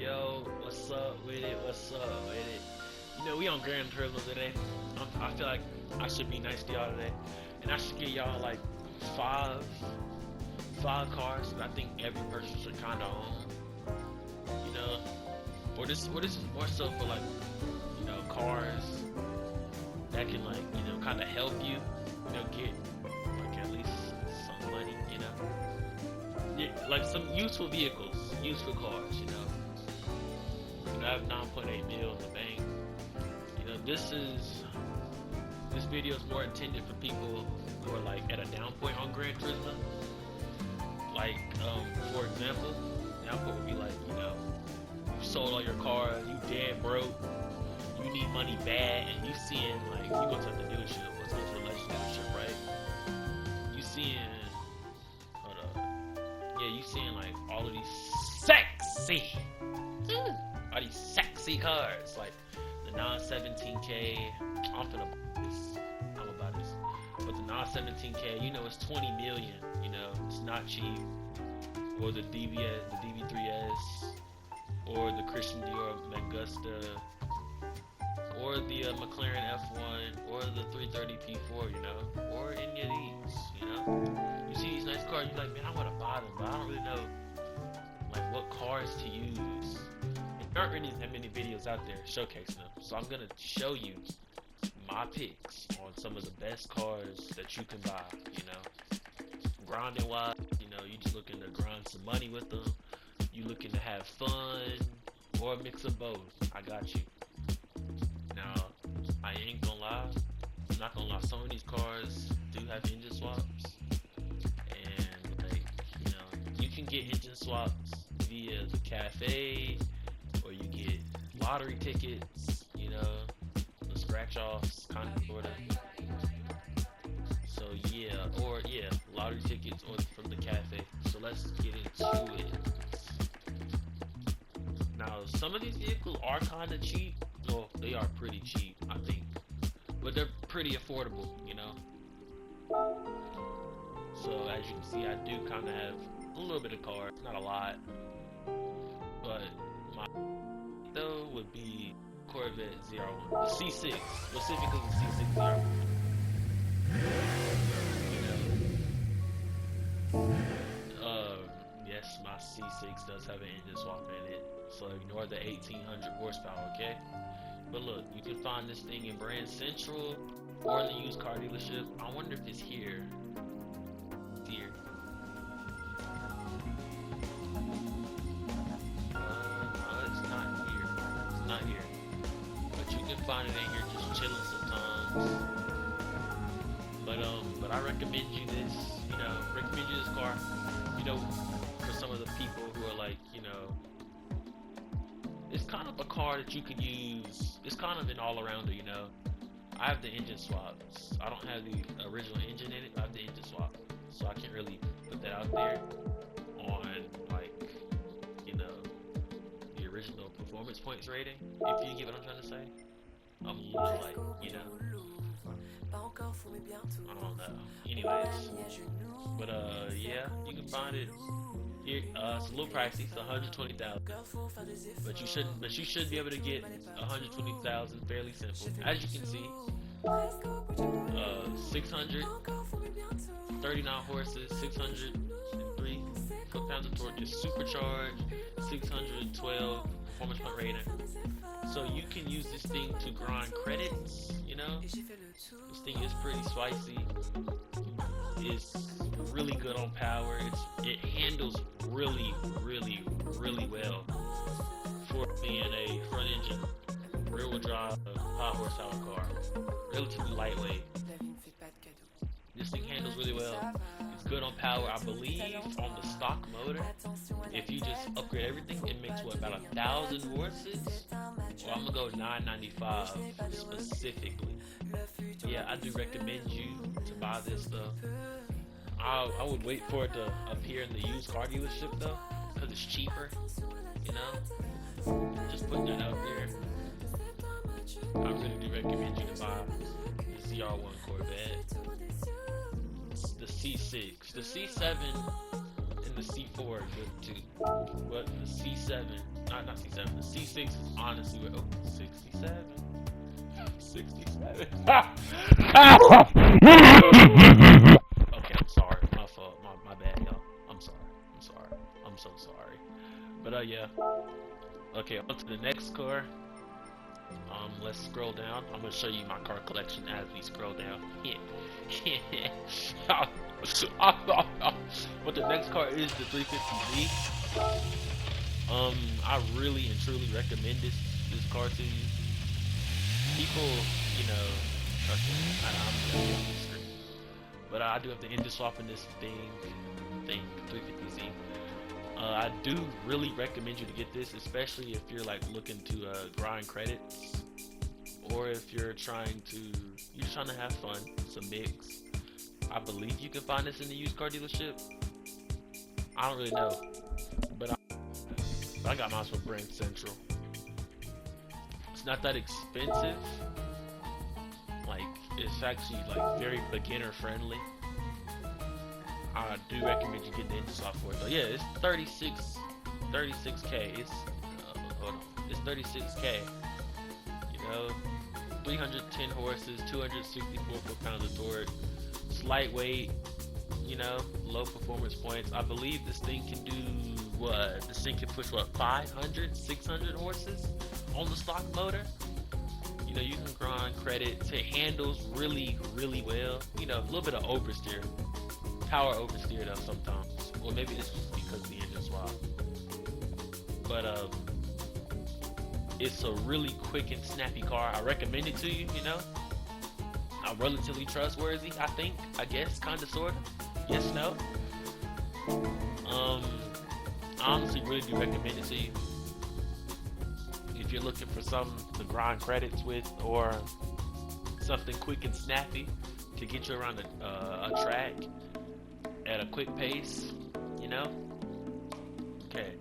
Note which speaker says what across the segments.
Speaker 1: Yo, what's up with it? What's up with it? You know, we on Grand Turismo today. I feel like I should be nice to y'all today, and I should give y'all like five cars that I think every person should kind of own. You know, this is more so for like, you know, cars that can like, you know, kind of help you, you know, get like at least some money, you know, yeah, like some useful vehicles, useful cars, you know. I have 9.8 mil in the bank. You know, this video is more intended for people who are like at a down point on Gran Turismo. Like, for example, down point would be like, you know, you sold all your cars, you dead broke, you need money bad, and you seeing like, you go to the dealership, let's go to the Legend dealership, right? You seeing, hold up, yeah, you seeing like all of these sexy. All these sexy cars, like the 917K. I'm finna buy this. I'm about this. But the 917K, you know, it's 20 million. You know, it's not cheap. Or the DBS, the DB3S, or the Christian Dior Magusta, or the McLaren F1, or the 330 P4. You know, or any of these. You know, you see these nice cars, you're like, man, I want to buy them, but I don't really know like what cars to use. There aren't really that many videos out there showcasing them, so I'm gonna show you my picks on some of the best cars that you can buy. You know, grinding wise, you know, you just looking to grind some money with them, you looking to have fun, or a mix of both. I got you. Now, I ain't gonna lie, I'm not gonna lie. Some of these cars do have engine swaps, and like, you know, you can get engine swaps via the cafe. Or you get lottery tickets, you know, the scratch offs, kind of, sort of. So yeah, or yeah, lottery tickets or from the cafe. So let's get into it. Now, some of these vehicles are kind of cheap. Well, they are pretty cheap, I think, but they're pretty affordable, you know. So as you can see, I do kind of have a little bit of cars, not a lot, but my though would be Corvette 01, the C6, specifically the C6 01. You know, yes, my C6 does have an engine swap in it, so ignore the 1800 horsepower, okay? But look, you can find this thing in Brand Central or in the used car dealership. I wonder if it's here. It's here. Not here, but you can find it in here just chilling sometimes. But I recommend you this, you know, recommend you this car, you know, for some of the people who are like, you know, it's kind of a car that you could use. It's kind of an all-arounder, you know. I have the engine swaps. I don't have the original engine in it. I have the engine swap, so I can't really put that out there on like, you know, the original performance points rating, if you get what I'm trying to say. I'm a little like, you know, I don't know. Anyways, but yeah, you can find it here. It's a little pricey. It's 120,000, but you should be able to get 120,000 fairly simple. As you can see, 639 horses, 603 foot-pounds of torque, is supercharged, 612 performance point rating. So you can use this thing to grind credits, you know. This thing is pretty spicy. It's really good on power. It handles really well for being a front engine, rear-wheel drive, high horsepower car. Relatively lightweight. This thing handles really well. It's good on power. I believe on the stock motor, if you just upgrade everything, it makes what, about 1,000 horses? Well, I'm gonna go 995 specifically. Yeah, I do recommend you to buy this though. I would wait for it to appear in the used car dealership though, because it's cheaper, you know. Just putting that out there. I really do recommend you to buy the ZR1 Corvette, the C6, the C7, and the C4 are good too. But the C7, not C7. The C6 is honestly with 67. 67. Okay, I'm sorry. My fault. My bad, y'all. I'm sorry. I'm sorry. I'm so sorry. But yeah. Okay, on to the next car. Let's scroll down. I'm gonna show you my car collection as we scroll down. But the next car is the 350Z. I really and truly recommend this car to you. People, you know, okay, I'm on the screen, but I do have the engine swap in this thing 350Z. I do really recommend you to get this, especially if you're like looking to grind credits, or if you're trying to have fun, some mix. I believe you can find this in the used car dealership. I don't really know, but I got mine from Brand Central. It's not that expensive. Like, it's actually like very beginner friendly. I do recommend you get the engine swap for it though. Yeah, it's 36k. It's hold on, it's 36k. You know, 310 horses, 264 foot-pounds of torque. It's lightweight. You know, low performance points. I believe this thing can do what? This thing can push what? 500, 600 horses on the stock motor. You know, you can grind credits. It handles really, really well. You know, a little bit of oversteer. Power oversteer though sometimes, or maybe it's just because of the engine swap. But it's a really quick and snappy car. I recommend it to you. You know, I'm relatively trustworthy. I guess, kind of, sorta. Yes, no. I honestly really do recommend it to you if you're looking for something to grind credits with, or something quick and snappy to get you around a track at a quick pace, you know? Okay.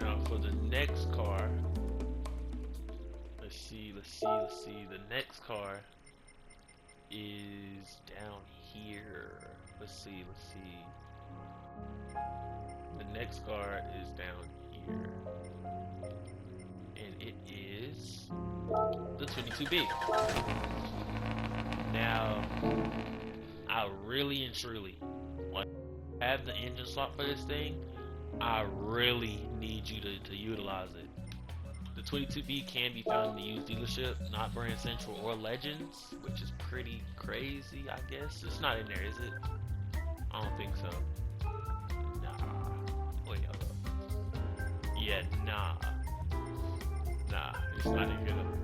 Speaker 1: Now for the next car, let's see. The next car is down here. Let's see. The next car is down here. And it is the 22B. Now, I really and truly have the engine swap for this thing. I really need you to utilize it. The 22B can be found in the used dealership, not Brand Central or Legends, which is pretty crazy, I guess. It's not in there, is it? I don't think so. Nah. Wait, hold up. Yeah, nah. Nah, it's not in here though.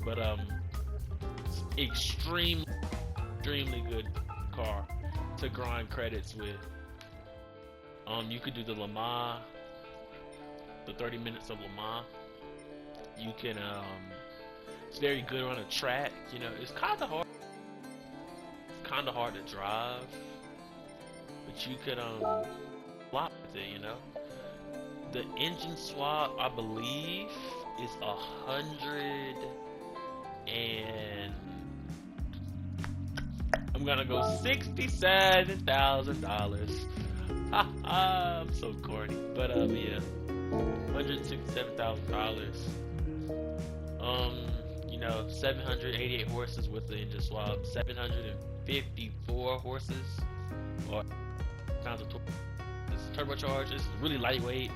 Speaker 1: But it's extremely good car to grind credits with. You could do the Le Mans, the 30 minutes of Le Mans. You can it's very good on a track. You know, it's kind of hard. It's kind of hard to drive, but you could swap with it. You know, the engine swap, I believe, is 100 and I'm gonna go $67,000. I'm so corny, but yeah, $167,000. You know, 788 horses with the engine swap, 754 horses or pounds of torque. This is turbocharged. This is really lightweight.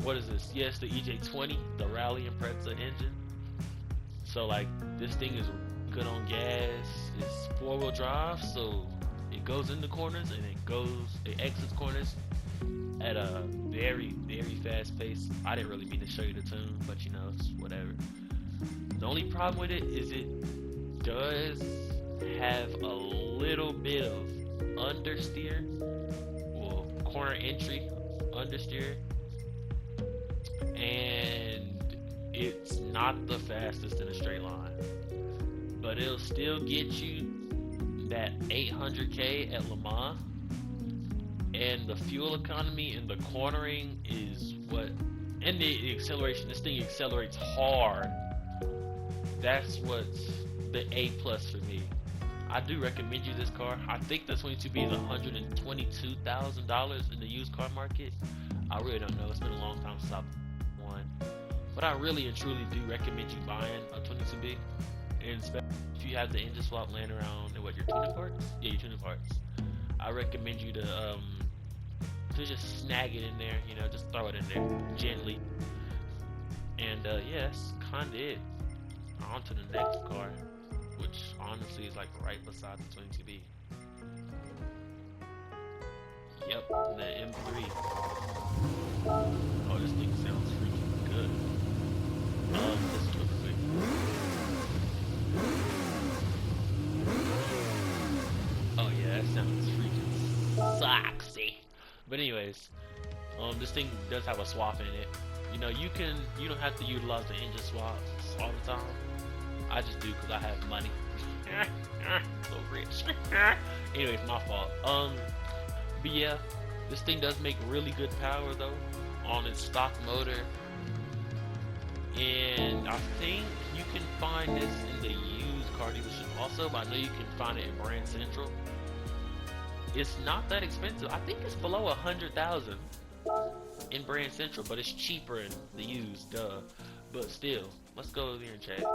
Speaker 1: What is this? Yes, the EJ20, the Rally Impreza engine. So like, this thing is good on gas. It's 4-wheel drive, so it goes into corners and it exits corners at a very, very fast pace. I didn't really mean to show you the tune, but you know, it's whatever. The only problem with it is it does have a little bit of understeer, well, corner entry understeer, and it's not the fastest in a straight line, but it'll still get you that 800k at Le Mans, and the fuel economy and the cornering is what, and the acceleration. This thing accelerates hard. That's what's the A plus for me. I do recommend you this car. I think the 22B is $122,000 in the used car market. I really don't know. It's been a long time since I've won. But I really and truly do recommend you buying a 22B. And especially if you have the engine swap laying around and what, your tuning parts? Yeah, your tuning parts. I recommend you to just snag it in there, you know, just throw it in there gently. And yeah, that's kinda it. On to the next car, which honestly is like right beside the 22B. Yep, the M3. Oh, this thing sounds freaking good. This real quick. Oh yeah, that sounds freaking sexy. But anyways, this thing does have a swap in it. You know, you don't have to utilize the engine swaps all the time. I just do because I have money. So rich. Anyways, my fault. But yeah, this thing does make really good power though on its stock motor, and I think you can find this in the used car dealership also, but I know you can find it in Brand Central. It's not that expensive. I think it's below 100,000 in Brand Central, but it's cheaper in the used, duh. But still, let's go over here and check.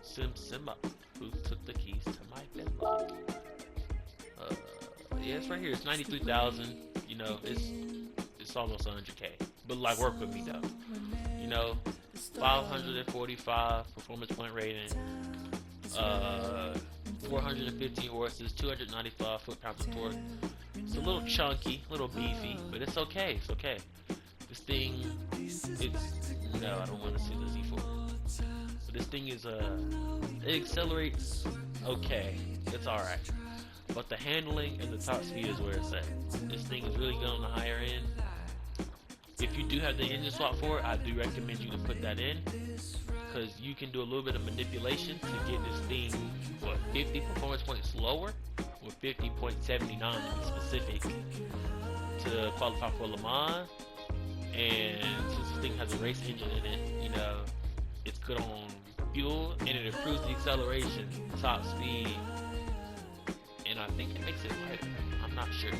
Speaker 1: Sim up. Who took the keys to my Bentley? Yeah, it's right here. It's 93,000. You know, it's almost 100K. But like, work with me though. You know, 545 performance point rating. 415 horses, 295 foot-pounds of torque. It's a little chunky, a little beefy, but it's okay. It's okay. This thing, no, I don't want to see the Z4. But this thing is it accelerates okay. It's all right. But the handling and the top speed is where it's at. This thing is really good on the higher end. If you do have the engine swap for it, I do recommend you to put that in, because you can do a little bit of manipulation to get this thing, 50 performance points lower, or 50.79 to be specific, to qualify for Le Mans. And since this thing has a race engine in it, you know, it's good on fuel, and it improves the acceleration, top speed, and I think it makes it lighter. I'm not sure,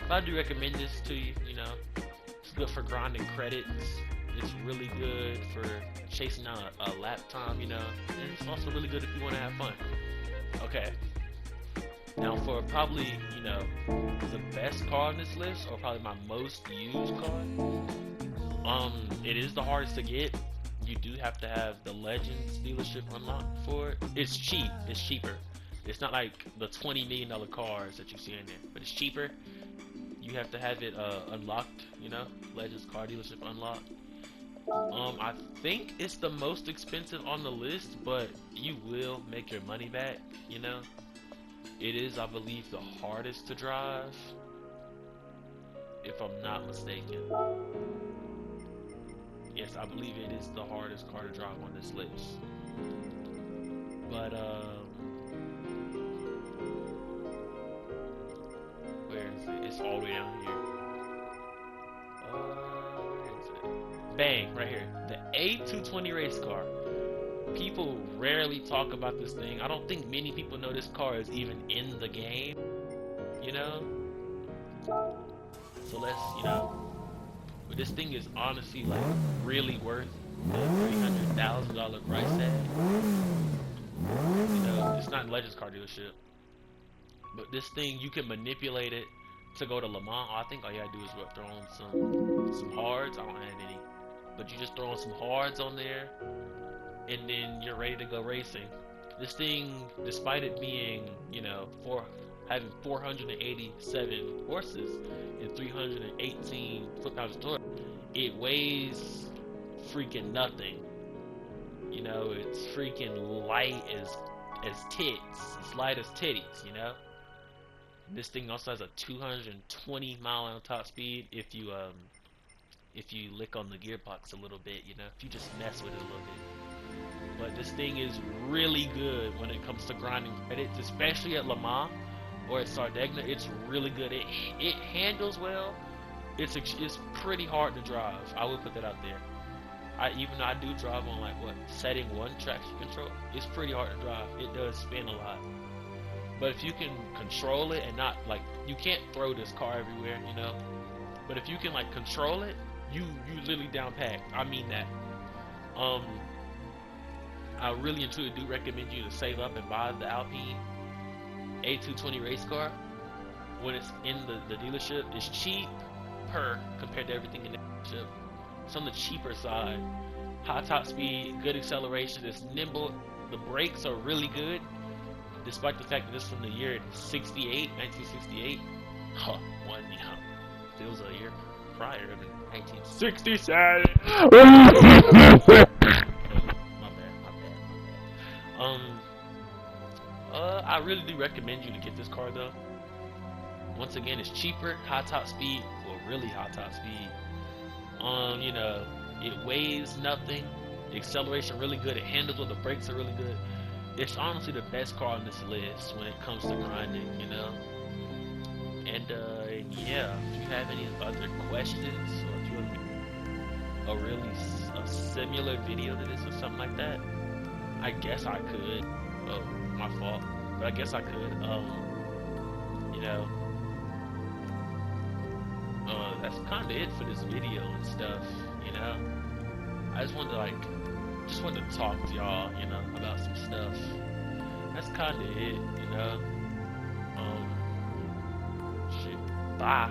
Speaker 1: but I do recommend this to you. You know, it's good for grinding credits. It's really good for chasing down a lap time, you know, and it's also really good if you want to have fun. Okay, now for probably, you know, the best car on this list, or probably my most used car, it is the hardest to get. You do have to have the Legends dealership unlocked for it. It's cheap. It's cheaper. It's not like the $20 million cars that you see in there, but it's cheaper. You have to have it unlocked, you know, Legends car dealership unlocked. I think it's the most expensive on the list, but you will make your money back, you know. It is, I believe, the hardest to drive, if I'm not mistaken. Yes, I believe it is the hardest car to drive on this list. But, where is it? It's all the way down here. Where is it? Bang, right here. The A220 race car. People rarely talk about this thing. I don't think many people know this car is even in the game, you know? So let's, you know, but this thing is honestly like really worth the $300,000 price tag. You know, it's not Legends car dealership, but this thing, you can manipulate it to go to Le Mans. I think all you gotta do is throw on some hards. I don't have any, but you just throw on some hards on there, and then you're ready to go racing. This thing, despite it being, you know, having 487 horses and 318 foot-pounds of torque, it weighs freaking nothing. You know, it's freaking light as tits. It's light as titties, you know? This thing also has a 220 mile an hour top speed if you lick on the gearbox a little bit, you know, if you just mess with it a little bit. But this thing is really good when it comes to grinding credits, especially at Le Mans or at Sardegna. It's really good. It handles well. It's pretty hard to drive. I will put that out there. Even though I do drive on setting 1 traction control, it's pretty hard to drive. It does spin a lot. But if you can control it and not, you can't throw this car everywhere, you know. But if you can like control it, you literally down pat. I mean that. Um, I really and truly do recommend you to save up and buy the Alpine A220 race car when it's in the dealership. It's cheaper compared to everything in the dealership. It's on the cheaper side. High top speed, good acceleration, it's nimble. The brakes are really good, despite the fact that this is from the year 1968. Huh, it was a year prior in 1967. My bad. I really do recommend you to get this car though. Once again, it's cheaper, high top speed, well, really high top speed. You know, it weighs nothing. The acceleration really good. It handles well. The brakes are really good. It's honestly the best car on this list when it comes to grinding, you know. And yeah, if you have any other questions, or if you want a similar video to this or something like that, I guess I could. Oh, my fault. But I guess I could. You know, that's kind of it for this video and stuff. You know, I just wanted to talk to y'all, you know, about some stuff. That's kind of it, you know. Shit. Bye.